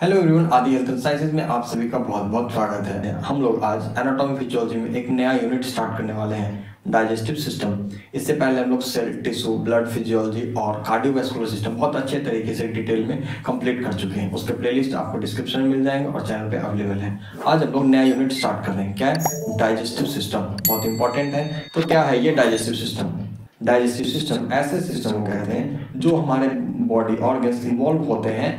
Hello everyone, आदि health and sciences में आप सभी का बहुत बहुत स्वागत है। हम लोग आज एनाटॉमी फिजियोलॉजी में एक नया यूनिट स्टार्ट करने वाले हैं, डाइजेस्टिव सिस्टम। इससे पहले हम लोग सेल, टिश्यू, ब्लड फिजियोलॉजी और कार्डियोवैस्कुलर सिस्टम बहुत अच्छे तरीके से डिटेल में कंप्लीट कर चुके हैं। उसके प्लेलिस्ट आपको डिस्क्रिप्शन में मिल जाएंगे और चैनल पे अवेलेबल है। आज हम लोग नया यूनिट स्टार्ट कर रहे हैं। क्या है? Digestive system. बहुत इंपॉर्टेंट है। तो क्या है ये डाइजेस्टिव सिस्टम? डाइजेस्टिव सिस्टम ऐसे सिस्टम को कहते हैं जो हमारे बॉडी ऑर्गन्स इन्वॉल्व होते हैं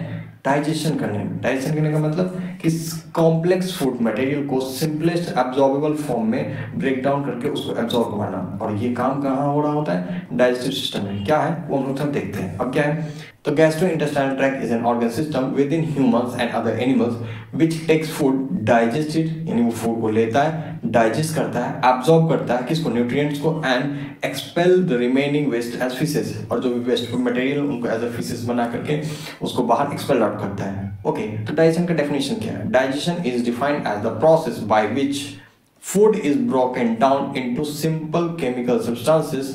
डाइजेशन करने में। डाइजेशन करने का मतलब कि कॉम्प्लेक्स फूड मटेरियल को सिंपलेस्ट एब्जॉर्बेबल फॉर्म में ब्रेक डाउन करके उसको एब्जॉर्ब करवाना। और ये काम कहाँ हो रहा होता है? डाइजेस्टिव सिस्टम में। क्या है वो हम लोग सब देखते हैं। अब क्या है? तो gastrointestinal tract is an organ system within humans and other animals which takes food digested, यानी वो फूड को लेता है, डाइजेस्ट करता है, एब्जॉर्ब करता है किसको? न्यूट्रिएंट्स को, and expel the remaining waste as faeces, और जो भी वेस्ट मटेरियल उनको एज अ फीसेस बना करके उसको बाहर एक्सपेल आउट करता है। ओके, तो डाइजेशन का डेफिनेशन क्या है? Digestion is defined as the process by which food is broken down into simple chemical substances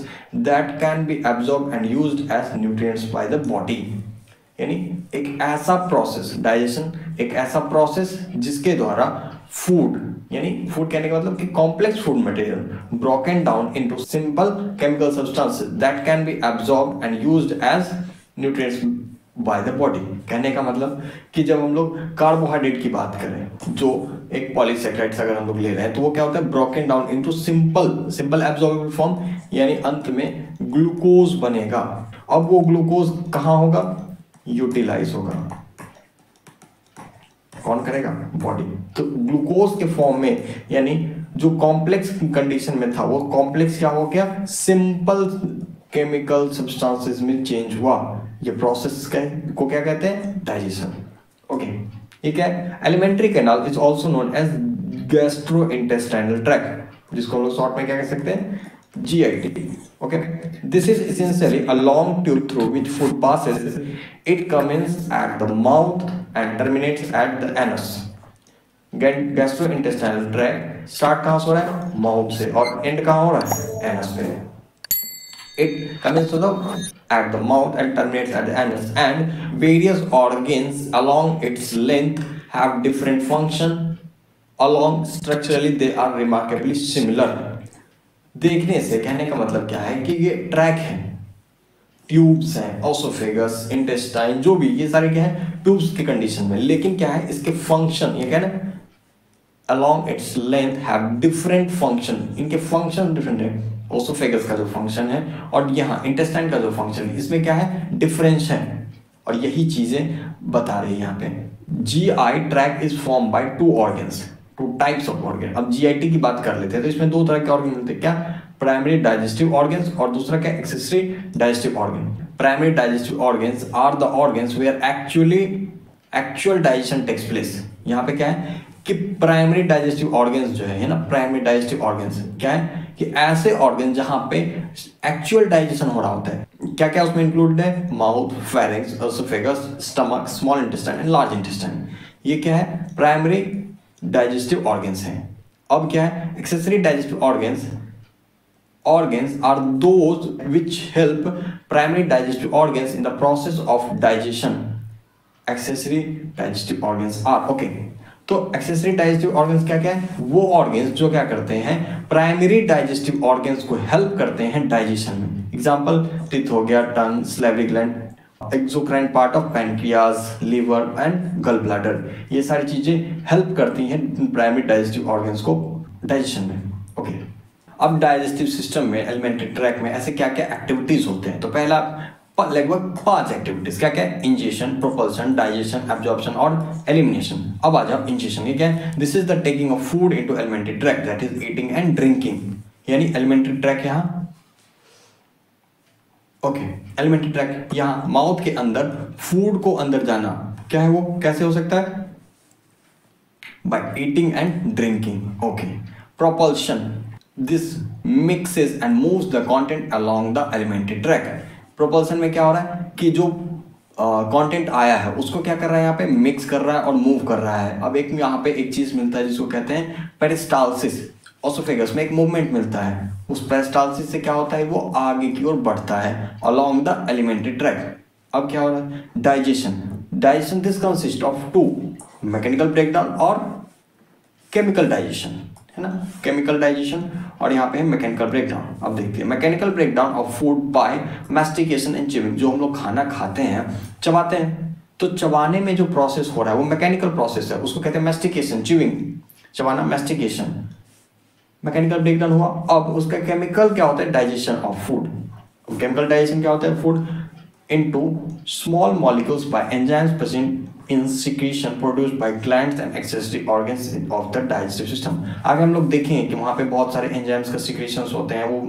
that can be absorbed and used as nutrients by the body। यानी एक ऐसा process, digestion एक ऐसा process जिसके द्वारा food, यानी food कहने का मतलब कि complex food material broken down into simple chemical substances that can be absorbed and used as nutrients by the body. कहने का मतलब कि जब हम लोग कार्बोहाइड्रेट की बात करें, जो एक पॉलीसैकेराइड्स अगर हम लोग ले रहे हैं, तो वो क्या होता है? Broken down into simple absorbable form, यानी अंत में ग्लूकोज बनेगा। अब वो ग्लूकोज कहाँ होगा? यूटिलाइज होगा। कौन करेगा? बॉडी। तो ग्लूकोज के फॉर्म में, यानी जो कॉम्प्लेक्स कंडीशन में था वो कॉम्प्लेक्स क्या हो गया? सिंपल केमिकल सब्सटेंसेस में चेंज हुआ। ये प्रोसेस को क्या कहते हैं? डाइजेशन। ओके, ये क्या है? Alimentary canal is also known as gastrointestinal tract, जिसको हम लोग शॉर्ट में क्या कह सकते हैं? GIT। Okay, this is essentially a long tube through which food passes. It commences at the mouth and terminates at the anus. Gastrointestinal tract start कहां से हो रहा है? माउथ से, और एंड कहां हो रहा है? एनस पे। It comes at the mouth and terminates at the anus, and various organs along its length have different function. Along structurally they are remarkably similar। देखने से कहने का मतलब क्या है कि ये ट्रैक है, ट्यूब्स हैं, ओसोफेगस, इंटेस्टाइन, जो भी ये सारे क्या है? ट्यूब्स की कंडीशन में। लेकिन क्या है इसके फंक्शन? ये क्या है? along its length have different function। इनके फंक्शन डिफरेंट है। ओसोफेगस का जो फंक्शन है और यहाँ इंटेस्टाइन का जो फंक्शन है, इसमें क्या है? डिफरेंस है। और यही चीजें बता रही है यहाँ पे। GI track is form by two organs, two types of organ. अब GIT की बात कर लेते हैं, तो इसमें दो तरह के ऑर्गन मिलते हैं। क्या? प्राइमरी डाइजेस्टिव ऑर्गन्स, और दूसरा क्या? Accessory digestive organ. Primary digestive organs are the organs where actual digestion takes place. यहाँ पे क्या है कि प्राइमरी डाइजेस्टिव ऑर्गन्स जो है ना, प्राइमरी डाइजेस्टिव ऑर्गन्स क्या है कि ऐसे ऑर्गन जहां पे एक्चुअल डाइजेशन हो रहा होता है। क्या क्या उसमें इंक्लूडेड है? Mouth, pharynx, oesophagus, stomach, small intestine and large intestine. ये क्या है? प्राइमरी डाइजेस्टिव ऑर्गन्स हैं। अब क्या है? Accessory digestive organs are those which help primary digestive organs in the process of digestion। accessory digestive organs are okay। तो accessory digestive organs क्या क्या है? वो ऑर्गन्स जो क्या करते हैं? प्राइमरी डाइजेस्टिव ऑर्गन्स को हेल्प करते हैं डाइजेशन में। एग्जांपल टीथ हो गया, tongue, salivary gland, exocrine part of pancreas, liver and gall bladder. ये सारी चीजें हेल्प करती हैं प्राइमरी डाइजेस्टिव ऑर्गन्स को डाइजेशन में। ओके, अब डाइजेस्टिव सिस्टम में, एलिमेंट्री ट्रैक्ट में ऐसे क्या क्या एक्टिविटीज होते हैं? तो पहला लगभग 5 एक्टिविटीज। क्या क्या है? इंजेशन, प्रोपल्शन, डाइजेशन, एब्जॉर्प्शन और एलिमिनेशन। अब आ जाओ इंजेशन। ये क्या है? This is the taking of food into alimentary tract, that is eating and drinking. यानी एलिमेंट्री ट्रैक्ट यहाँ, ओके, एलिमेंट्री ट्रैक्ट यहाँ माउथ के अंदर फूड को अंदर जाना, क्या है वो? कैसे हो सकता है? By eating and drinking. Okay, propulsion, this mixes and moves the content along the alimentary tract. Propulsion में क्या हो रहा है कि जो कंटेंट आया है उसको क्या कर रहा है? यहाँ पे मिक्स कर रहा है और मूव कर रहा है। अब एक यहाँ पे एक चीज मिलता है जिसको कहते हैं पेरिस्टाल्सिस। ओसोफेगस में एक मूवमेंट मिलता है, उस पेरिस्टाल्सिस से क्या होता है? वो आगे की ओर बढ़ता है अलोंग द एलिमेंट्री ट्रैक्ट। अब क्या हो रहा है? Digestion. Digestion this consist of two, mechanical breakdown और केमिकल डाइजेशन, है ना, केमिकल डाइजेशन और यहाँ पे है मैकेनिकल ब्रेकडाउन। अब देखते हैं mechanical breakdown of food by mastication and chewing. जो हम लोग खाना खाते हैं, चबाते हैं, तो चबाने में जो प्रोसेस हो रहा है वो मैकेनिकल प्रोसेस है, उसको कहते हैं मैस्टिकेशन, च्यूइंग, चबाना, मैस्टिकेशन, मैकेनिकल ब्रेकडाउन हुआ। अब उसका केमिकल क्या होता है, digestion of food. Chemical digestion क्या होता है, food into small molecules by enzymes present in secretion produced by glands and accessory organs of the digestive system। आगे हम लोग देखें कि वहाँ पे बहुत सारे एंजाइम्स का सिक्रेशंस होते हैं, वो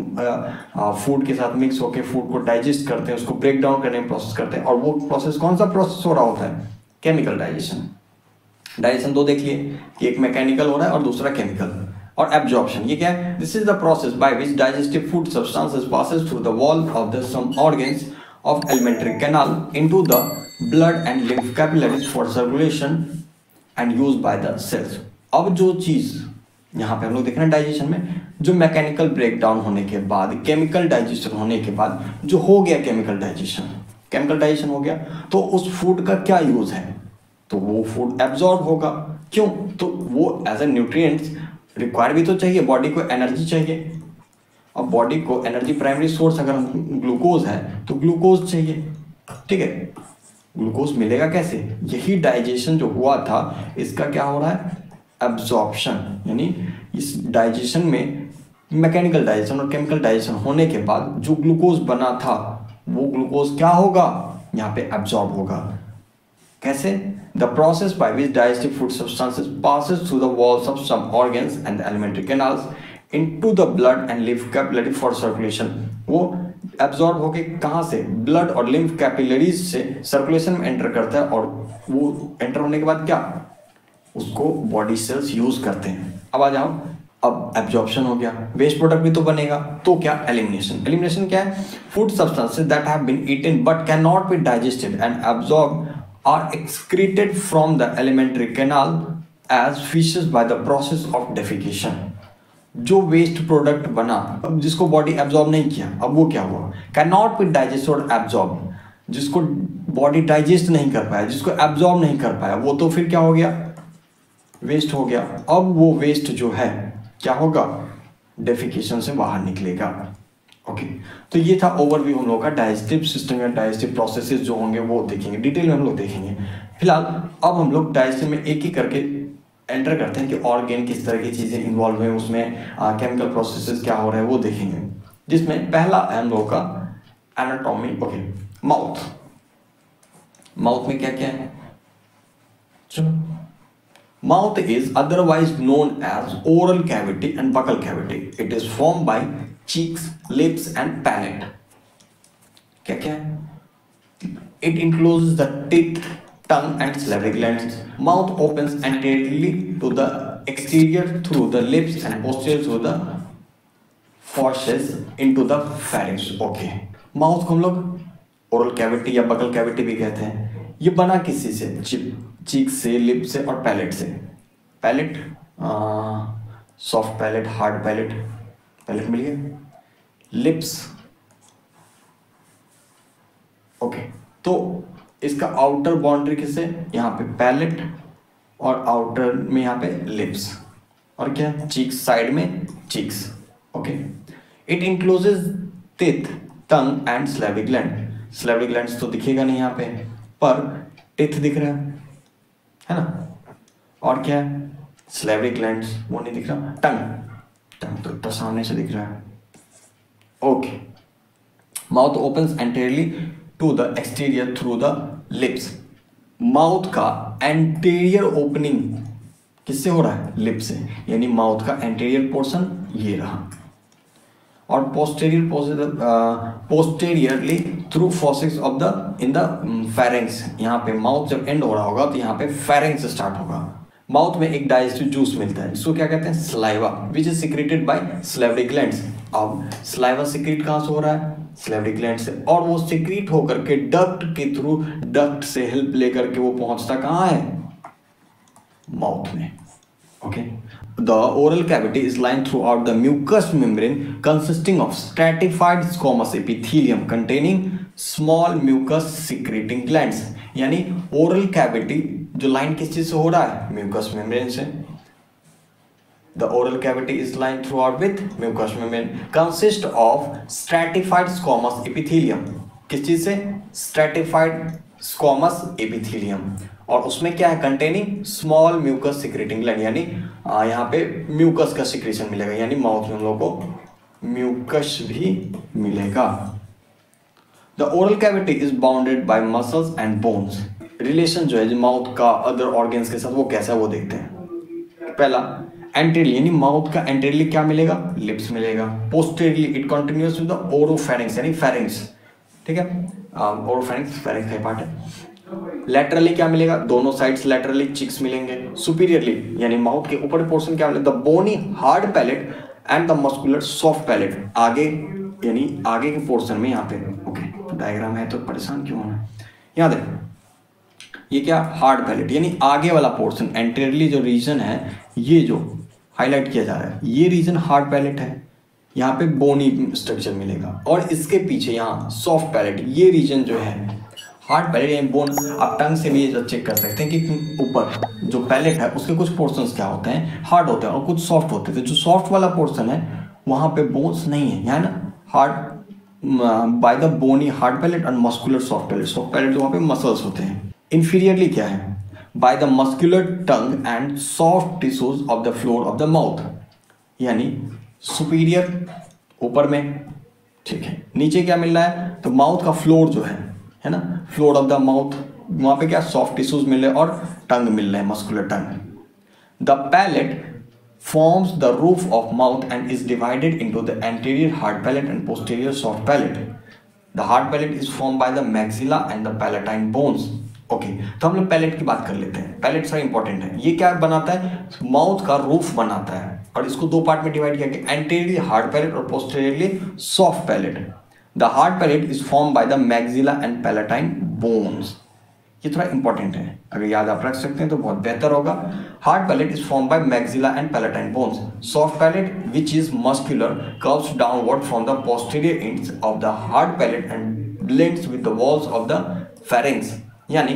फूड के साथ मिक्स होकर फूड को डाइजेस्ट करते हैं, उसको ब्रेक डाउन करने में प्रोसेस करते हैं। और वो प्रोसेस कौन सा प्रोसेस हो रहा होता है, केमिकल डाइजेशन। डाइजेशन दो देख लिए कि एक मैकेनिकल हो रहा है और दूसरा केमिकल। और एब्जॉर्प्शन, ये क्या है, this is the process by which digestive food substances passes through the wall of the some organs of alimentary canal into the blood and lymph capillaries for circulation and used by the cells। अब जो चीज यहाँ पे हम लोग देख रहे हैं डाइजेशन में, जो मैकेनिकल ब्रेकडाउन होने के बाद, केमिकल डाइजेशन होने के बाद जो हो गया केमिकल डाइजेशन हो गया, तो उस फूड का क्या यूज है, तो वो फूड एब्जॉर्ब होगा। क्यों, तो वो एज ए न्यूट्रिएंट्स रिक्वायर भी तो चाहिए, बॉडी को एनर्जी चाहिए। अब बॉडी को एनर्जी प्राइमरी सोर्स अगर ग्लूकोज है तो ग्लूकोज चाहिए, ठीक है। ग्लूकोज मिलेगा कैसे, यही डाइजेशन जो हुआ था इसका क्या हो रहा है, एब्जॉर्प्शन। यानी इस डाइजेशन में मैकेनिकल डाइजेशन और केमिकल डाइजेशन होने के बाद जो ग्लूकोज बना था वो ग्लूकोज क्या होगा, यहाँ पे एब्जॉर्ब होगा। कैसे, the process by which digestive food substances passes through the walls of some organs and the alimentary canals into the blood and lymph capillary for circulation। वो एब्जॉर्ब होके कहाँ से, ब्लड और लिम्फ कैपिलरीज से सर्कुलेशन में एंटर करता है, और वो एंटर होने के बाद क्या, उसको बॉडी सेल्स यूज करते हैं। अब आ जाओ, अब एब्जॉर्प्शन हो गया, वेस्ट प्रोडक्ट भी तो बनेगा, तो क्या, एलिमिनेशन क्या है, food substances that have been eaten but can not be digested and absorb are excreted from the alimentary canal as faeces by the process of defecation. जो वेस्ट प्रोडक्ट बना, अब जिसको बॉडी एब्जॉर्ब नहीं किया, अब वो क्या हुआ, कैन नॉट बी डाइजेस्ट और एब्जॉर्ब, जिसको बॉडी डाइजेस्ट नहीं कर पाया, जिसको एब्जॉर्ब नहीं कर पाया, वो तो फिर क्या हो गया, वेस्ट हो गया। अब वो वेस्ट जो है क्या होगा, डेफिकेशन से बाहर निकलेगा। ओके, तो ये था ओवरव्यू हम लोग का डाइजेस्टिव सिस्टम या डाइजेस्टिव प्रोसेसेस जो होंगे वो देखेंगे, डिटेल में हम लोग देखेंगे। फिलहाल अब हम लोग डाइजेशन में एक ही करके एंटर करते हैं कि ऑर्गन किस तरह की चीजें इन्वॉल्व हैं उसमें, केमिकल प्रोसेसेस क्या हो रहे हैं वो देखेंगे। जिसमें पहला है हम लोग का एनाटॉमी। ओके, माउथ में क्या क्या है, चलो, mouth is otherwise known as oral cavity and buccal cavity. It is form by cheeks, lips and palate. क्या क्या है, it includes the teeth, tongue and salivary glands. Mouth opens anteriorly to the exterior through the lips and posterior through the fauces into the pharynx। Okay, mouth को हम लोग oral cavity या buccal cavity भी कहते हैं। ये बना किसी से, चीक से, लिप से और पैलेट से। Palate, soft palate, hard palate, palate मिल गया। लिप्स, ओके, तो इसका आउटर बाउंड्री किससे, यहाँ पे पैलेट और आउटर में यहाँ पे लिप्स, और क्या, चीक्स, साइड में cheeks. Okay, it includes teeth, tongue and salivary gland. Salivary glands तो दिखेगा नहीं यहाँ पे, पर टीथ दिख रहा है ना, और क्या है, स्लेविक ग्लैंड्स वो नहीं दिख रहा, टंग तो सामने से दिख रहा है। Okay, mouth opens anteriorly to the exterior through the lips. Mouth का एंटीरियर ओपनिंग किससे हो रहा है, लिप से, यानी माउथ का एंटीरियर पोर्शन ये रहा, और posteriorly through fauces of the in the pharynx. यहाँ पे माउथ जब एंड हो रहा होगा तो यहाँ पे फेरेंक्स स्टार्ट होगा। माउथ में एक डाइजेस्टिव जूस मिलता है जिसको क्या कहते हैं, saliva, which is secreted by slavery glands. अब सलाइवा सिक्रेट कहाँ से हो रहा है, स्लेवरी ग्लैंड से, और वो सिक्रीट होकर के डक्ट के थ्रू, डक्ट से हेल्प लेकर के वो पहुंचता कहाँ है, माउथ में। Okay, the oral cavity is line throughout the mucous membrane consisting of stratified squamous epithelium containing small mucus secreting glands, यानी ओरल कैविटी जो लाइन किस चीज से हो रहा है, म्यूकस मेम्ब्रेन से। The oral cavity is lined throughout with mucous membrane, consist of stratified squamous epithelium। किस चीज से, stratified squamous epithelium, और उसमें क्या है, containing small mucus secreting gland, यानी यहाँ पे म्यूकस का सिक्रेशन मिलेगा, यानी माउथ में हम लोग को म्यूकस भी मिलेगा। The oral cavity is bounded by muscles and bones। Relation जो है माउथ का अदर ऑर्गेन्स के साथ वो कैसा है वो देखते हैं। पहला एंटेरियरली, यानी माउथ का एंटेरियरली क्या मिलेगा, लिप्स मिलेगा। Posteriorly it continuous with the oropharynx, यानी फेरिंक्स, ठीक है, ओरोफेरिंक्स फेरिंक्स का पार्ट है। लैटरली क्या मिलेगा, दोनों साइड्स लैटरली चिक्स मिलेंगे। सुपीरियरली यानी माउथ के ऊपर पोर्शन क्या मिलेगा, the bony hard palate and the muscular soft palate. आगे यानी आगे के पोर्शन में यहाँ पे, ओके डायग्राम है तो परेशान क्यों होना। यहाँ देखो ये क्या, हार्ड पैलेट, यानी आगे वाला पोर्शन, एंटेरियरली जो रीजन है ये जो हाईलाइट किया जा रहा है ये रीजन हार्ड पैलेट है, यहाँ पे बोनी स्ट्रक्चर मिलेगा। और इसके पीछे यहाँ सॉफ्ट पैलेट, ये रीजन जो है हार्ड पैलेट यानी बोन। आप टंग से भी चेक कर सकते हैं कि ऊपर जो पैलेट है उसके कुछ पोर्शंस क्या होते हैं, हार्ड होते हैं और कुछ सॉफ्ट होते हैं। तो जो सॉफ्ट वाला पोर्शन है वहाँ पे बोन्स नहीं है, यहाँ ना hard by the bony hard palate and muscular soft palate. Soft palate वहाँ पे मसल्स होते हैं। इन्फीरियरली क्या है, by the muscular tongue and soft tissues of the floor of the mouth, यानी सुपीरियर ऊपर में, ठीक है। नीचे क्या मिल रहा है, तो माउथ का फ्लोर जो है ना, फ्लोर ऑफ द माउथ, वहां पे क्या सॉफ्ट टिश्यूज मिल रहे हैं और टंग मिल रहे हैं, muscular tongue. The palate forms the roof of mouth and is divided into the anterior hard palate and posterior soft palate. The hard palate is formed by the maxilla and the palatine bones. Okay तो हम लोग palette की बात कर लेते हैं। Palette सारा important है। ये क्या बनाता है, माउथ का रूफ बनाता है और इसको दो पार्ट में डिवाइड किया गया, एंटेरियरली हार्ड पैलेट और posteriorly soft palate. The hard palate is form by the maxilla and palatine bones. ये थोड़ा इंपॉर्टेंट है, अगर याद आप रख सकते हैं तो बहुत बेहतर होगा। Hard palate is form bye maxilla and palatine bones. Soft palate which is muscular curves downward from the posterior ends of the hard palate and blends with the walls of the pharynx. यानी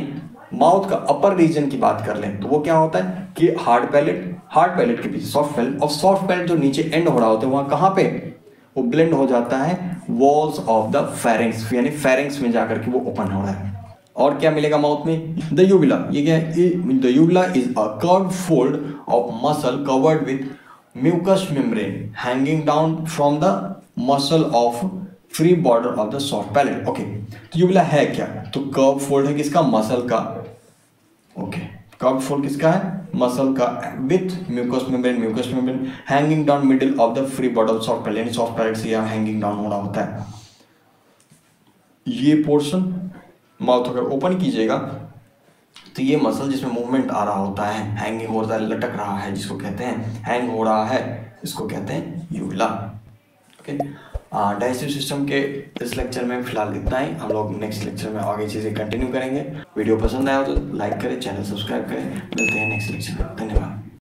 mouth का अपर reason की बात कर लें तो वो क्या होता है कि हार्ड पैलेट के पीछे सॉफ्ट पैलेट, और सॉफ्ट पैलेट जो नीचे एंड हो रहा होता है वहां कहां पे वो ब्लेंड हो जाता है वॉल्स ऑफ द फेरिंग्स, यानी फेरिंग्स में जाकर के वो ओपन हो रहा है। और क्या मिलेगा माउथ में, द यूबुला। ये क्या है, the uvula is a curved fold of muscle covered with mucous membrane hanging down from the muscle of free border of the soft palate. Okay तो यूबुला है क्या, तो कर्व फोल्ड है किसका, मसल का। ओके कर्व फोल्ड किसका है, muscle का, with mucous membrane hanging down middle of the free border of soft palate, soft palate से यहाँ हैंगिंग डाउन हो रहा होता है। ये पोर्शन माउथ अगर ओपन कीजिएगा तो ये मसल जिसमें मूवमेंट आ रहा होता है, हैंगिंग हो रहा है, लटक रहा है, जिसको कहते हैं हैंग हो रहा है, इसको कहते हैं यूबुला। ओके डाइजेस्टिव सिस्टम के इस लेक्चर में फिलहाल इतना ही। हम लोग नेक्स्ट लेक्चर में आगे चीज़ें कंटिन्यू करेंगे। वीडियो पसंद आया हो तो लाइक करें, चैनल सब्सक्राइब करें। मिलते हैं नेक्स्ट लेक्चर में, धन्यवाद।